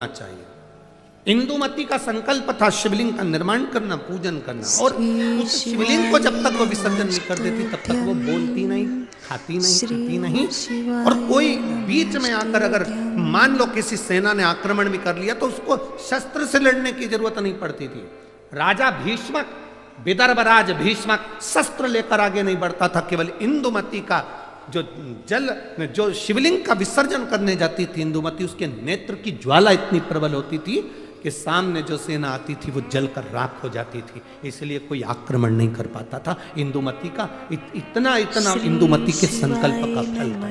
चाहिए। इंदुमती का संकल्प था शिवलिंग का निर्माण करना, पूजन करना, और उस शिवलिंग को जब तक वो विसर्जन नहीं कर देती तब तक वो बोलती नहीं, खाती नहीं, पीती नहीं। और कोई बीच में आकर अगर मान लो किसी सेना ने आक्रमण भी कर लिया तो उसको शस्त्र से लड़ने की जरूरत नहीं पड़ती थी। राजा भीष्मक, विदर्भराज भीष्मक शस्त्र लेकर आगे नहीं बढ़ता था, केवल इंदुमती का जो शिवलिंग का विसर्जन करने जाती थी इंदुमती, उसके नेत्र की ज्वाला इतनी प्रबल होती थी कि सामने जो सेना आती थी वो जलकर राख हो जाती थी, इसलिए कोई आक्रमण नहीं कर पाता था। इंदुमती का इतना इंदुमती के संकल्प का फल था।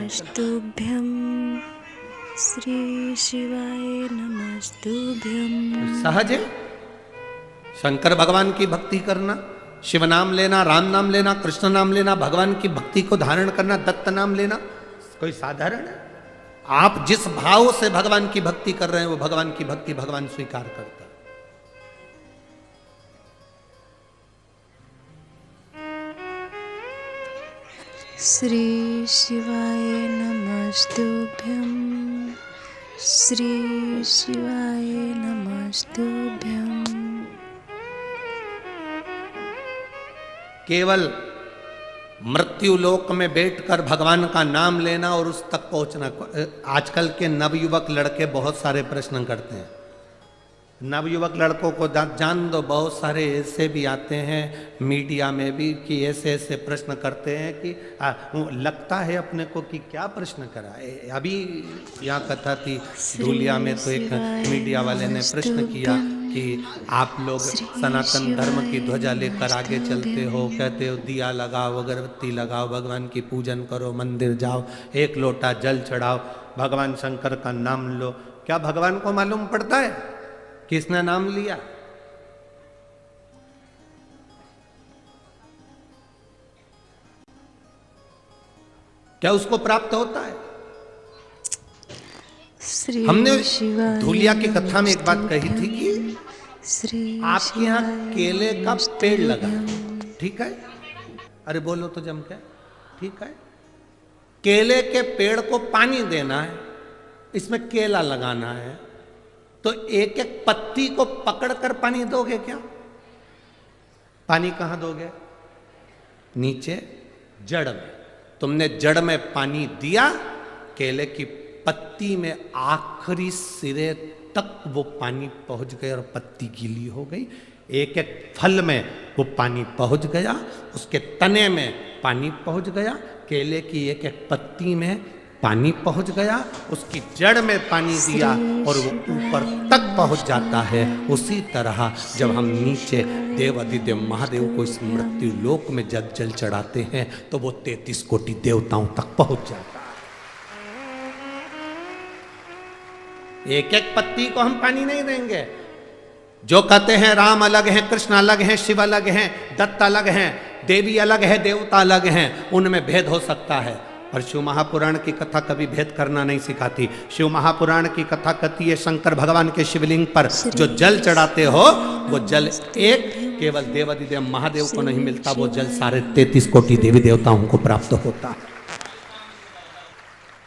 श्री शिवाय नमस्तुभ्यं। सहज है शंकर भगवान की भक्ति करना, शिव नाम लेना, राम नाम लेना, कृष्ण नाम लेना, भगवान की भक्ति को धारण करना, दत्त नाम लेना कोई साधारण है? आप जिस भाव से भगवान की भक्ति कर रहे हैं वो भगवान की भक्ति भगवान स्वीकार करता है। श्री शिवाय नमस्तुभ्यं। श्री शिवाय नमस्तुभ्यं। केवल मृत्यु लोक में बैठकर भगवान का नाम लेना और उस तक पहुंचना। आजकल के नवयुवक लड़के बहुत सारे प्रश्न करते हैं। नवयुवक लड़कों को जान दो, बहुत सारे ऐसे भी आते हैं मीडिया में भी कि ऐसे ऐसे प्रश्न करते हैं कि लगता है अपने को कि क्या प्रश्न करा। अभी यहाँ कथा थी धूलिया में, तो एक मीडिया वाले ने प्रश्न किया कि आप लोग सनातन धर्म की ध्वजा लेकर आगे चलते हो, कहते हो दिया लगाओ, अगरबत्ती लगाओ, भगवान की पूजन करो, मंदिर जाओ, एक लोटा जल चढ़ाओ, भगवान शंकर का नाम लो। क्या भगवान को मालूम पड़ता है किसने नाम लिया? क्या उसको प्राप्त होता है? हमने धूलिया की कथा में एक बात कही थी कि आपके यहाँ केले का पेड़ लगा, ठीक है? अरे बोलो तो जम के, ठीक है? केले के पेड़ को पानी देना है, इसमें केला लगाना है, तो एक एक पत्ती को पकड़कर पानी दोगे क्या? पानी कहां दोगे? नीचे जड़ में। तुमने जड़ में पानी दिया, केले की पत्ती में आखिरी सिरे तक वो पानी पहुंच गया और पत्ती गीली हो गई। एक एक फल में वो पानी पहुंच गया, उसके तने में पानी पहुंच गया, केले की एक एक पत्ती में पानी पहुंच गया, उसकी जड़ में पानी दिया और वो ऊपर तक पहुंच जाता है। उसी तरह जब हम नीचे देवाधिदेव महादेव को इस मृत्यु लोक में जब जल चढ़ाते हैं तो वो 33 कोटि देवताओं तक पहुंच जाता है। एक एक पत्ती को हम पानी नहीं देंगे। जो कहते हैं राम अलग है, कृष्ण अलग है, शिव अलग है, दत्त अलग है, देवी अलग है, देवता अलग हैं, उनमें भेद हो सकता है, पर शिव महापुराण की कथा कभी भेद करना नहीं सिखाती। शिव महापुराण की कथा कहती है शंकर भगवान के शिवलिंग पर जो जल चढ़ाते हो वो जल एक केवल देवाधिदेव महादेव को नहीं मिलता, वो जल सारे 33 कोटि देवी देवताओं को प्राप्त होता है।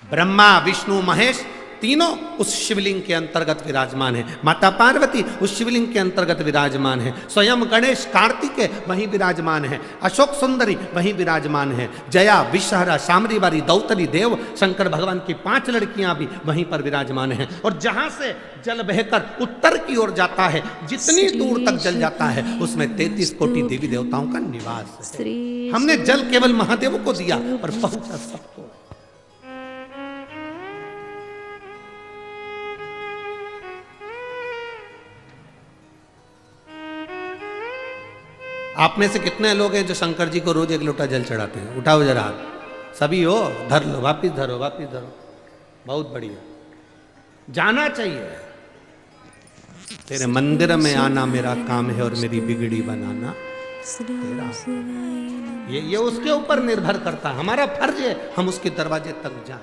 ब्रह्मा विष्णु महेश तीनों उस शिवलिंग के अंतर्गत विराजमान है। माता पार्वती उस शिवलिंग के अंतर्गत विराजमान है। स्वयं गणेश कार्तिकेय वहीं विराजमान है। अशोक सुंदरी वहीं विराजमान है। जया, विषहरा, शामरीवारी, दौतरी, देव, शंकर भगवान की 5 लड़कियां भी वहीं पर विराजमान हैं। और जहां से जल बहकर उत्तर की ओर जाता है, जितनी दूर तक जल जाता है उसमें 33 कोटि देवी देवताओं का निवास है। हमने जल केवल महादेव को दिया और पहुंचा सबको। आप में से कितने लोग हैं जो शंकर जी को रोज 1 लोटा जल चढ़ाते हैं? उठाओ जरा हाथ। सभी हो? धर लो, वापिस धरो, वापिस धरो। बहुत बढ़िया, जाना चाहिए। तेरे मंदिर में आना मेरा काम है और मेरी बिगड़ी बनाना तेरा। ये उसके ऊपर निर्भर करता है। हमारा फर्ज है हम उसके दरवाजे तक जाएं।